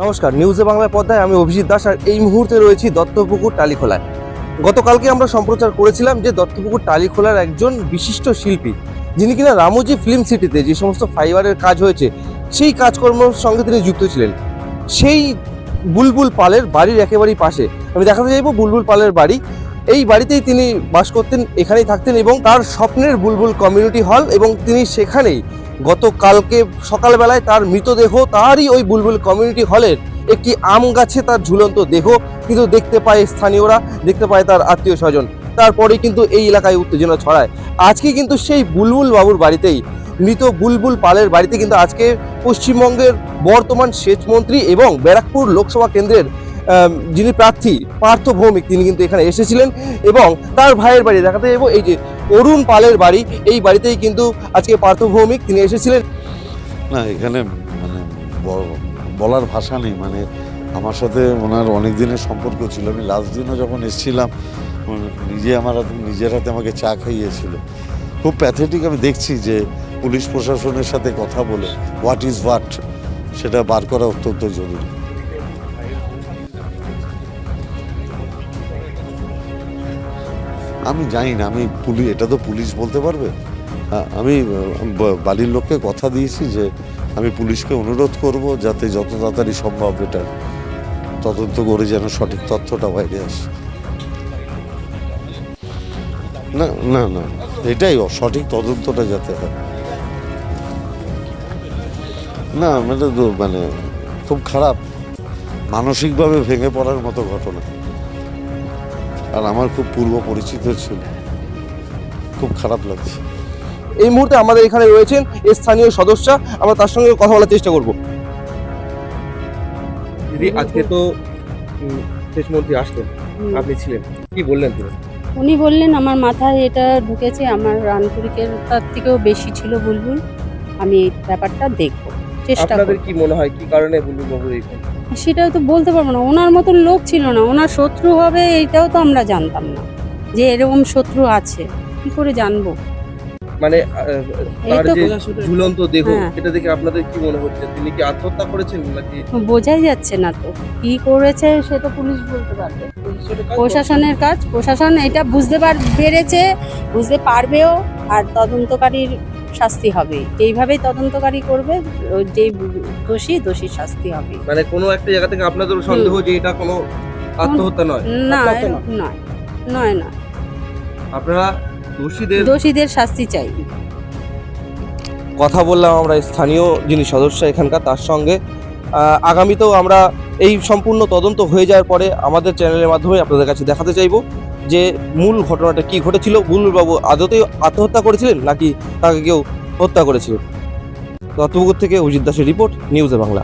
নমস্কার, নিউজে বাংলার পর্দায় আমি অভিজিৎ দাস আর এই মুহূর্তে রয়েছি দত্তপুকুর টালিখোলায়। গতকালকে আমরা সম্প্রচার করেছিলাম যে দত্তপুকুর টালিখোলার একজন বিশিষ্ট শিল্পী, যিনি কিনা রামোজি ফিল্ম সিটিতে যে সমস্ত ফাইবারের কাজ হয়েছে সেই কাজকর্মের সঙ্গে তিনি যুক্ত ছিলেন। সেই বুলবুল পালের বাড়ির একেবারেই পাশে আমি দেখাতে চাইবো বুলবুল পালের বাড়ি। এই বাড়িতেই তিনি বাস করতেন, এখানেই থাকতেন এবং তার স্বপ্নের বুলবুল কমিউনিটি হল, এবং তিনি সেখানেই গতকালকে সকালবেলায় তার মৃতদেহ তারই ওই বুলবুল কমিউনিটি হলের একটি আম গাছে তার ঝুলন্ত দেহ কিন্তু দেখতে পায় স্থানীয়রা, দেখতে পায় তার আত্মীয় স্বজন। তারপরেই কিন্তু এই এলাকায় উত্তেজনা ছড়ায়। আজকে কিন্তু সেই বুলবুল বাবুর বাড়িতেই, মৃত বুলবুল পালের বাড়িতে কিন্তু আজকে পশ্চিমবঙ্গের বর্তমান সেচমন্ত্রী এবং ব্যারাকপুর লোকসভা কেন্দ্রের যিনি প্রার্থী পার্থ ভৌমিক, তিনি কিন্তু এখানে এসেছিলেন এবং তার ভাইয়ের বাড়ি দেখাতে যাবো, এই যে অরুণ পালের বাড়ি, এই বাড়িতেই কিন্তু আজকে পার্থ ভৌমিক তিনি এসেছিলেন। না, এখানে মানে বলার ভাষা নেই। মানে আমার সাথে ওনার অনেক দিনের সম্পর্ক ছিল। আমি লাস্ট দিনও যখন এসেছিলাম নিজের হাতে আমাকে চা খাইয়েছিল। খুব প্যাথেটিক। আমি দেখছি যে পুলিশ প্রশাসনের সাথে কথা বলে হোয়াট ইজ হোয়াট সেটা বার করা অত্যন্ত জরুরি। আমি জানি না, এটা তো পুলিশ বলতে পারবে। হ্যাঁ, আমি বাড়ির লোককে কথা দিয়েছি যে আমি পুলিশকে অনুরোধ করব যাতে যত তাড়াতাড়ি সম্ভব এটা তদন্ত করে যেন সঠিক তথ্যটা বাইরে আসে। না না না, এটাই সঠিক তদন্তটা যাতে হয়। না মানে খুব খারাপ, মানসিকভাবে ভেঙে পড়ার মতো ঘটনা। আর আমার খুব পূর্ব পরিচিত ছিল, খুব খারাপ লাগছে। এই মুহূর্তে আমাদের এখানে রয়েছেন স্থানীয় সদস্য, আমরা তার সঙ্গে কথা বলার চেষ্টা করব। দিদি, আজকে তো সেচমন্ত্রী আসলেন, আপনি ছিলেন, কি বললেন তিনি? উনি বললেন আমার মাথায় এটা ঢুকেছে, আমার রানপুরিকের তার থেকেও বেশি ছিল বুলবুল, আমি এই ব্যাপারটা দেখব, চেষ্টা করব। আপনাদের কি মনে হয় কি কারণে বুলবুল বাবু এইখানে? সেটাও তো বলতে পারবো না, ওনার মতন লোক ছিল না, ওনার শত্রু হবে এটাও তো আমরা জানতাম না যে এরকম শত্রু আছে, কি করে জানবো? মানে তার যে ঝুলন্ত দেহ, হ্যাঁ, এটা দেখে আপনাদের কি মনে হচ্ছে? তিনি কি আত্মহত্যা করেছেন নাকি? বোঝাই যাচ্ছে না তো কি করেছে, সেটা পুলিশ বলতে পারবে, প্রশাসনের কাজ। প্রশাসন এটা পেরেছে, বুঝতে পারবেও, আর তদন্তকারীর শাস্তি হবে, এইভাবেই তদন্তকারী করবে, যেই দোষীর শাস্তি হবে। মানে কোনো একটা জায়গা থেকে আপনাদের সন্দেহ যে এটা কোনো আত্মহত্যা নয়? না, আত্মহত্যা নয়। নয় নয়, আপনারা দোষীদের শাস্তি চাই। কথা বললাম আমরা স্থানীয় যিনি সদস্য এখানকার, তার সঙ্গে আগামীতেও আমরা এই সম্পূর্ণ তদন্ত হয়ে যাওয়ার পরে আমাদের চ্যানেলের মাধ্যমে আপনাদের কাছে দেখাতে চাইব যে মূল ঘটনাটা কি ঘটেছিল, বুলবুলবাবু আদতেই আত্মহত্যা করেছিলেন নাকি তাকে কেউ হত্যা করেছিল। দত্তপুকুর থেকে অজিত দাসের রিপোর্ট, নিউজে বাংলা।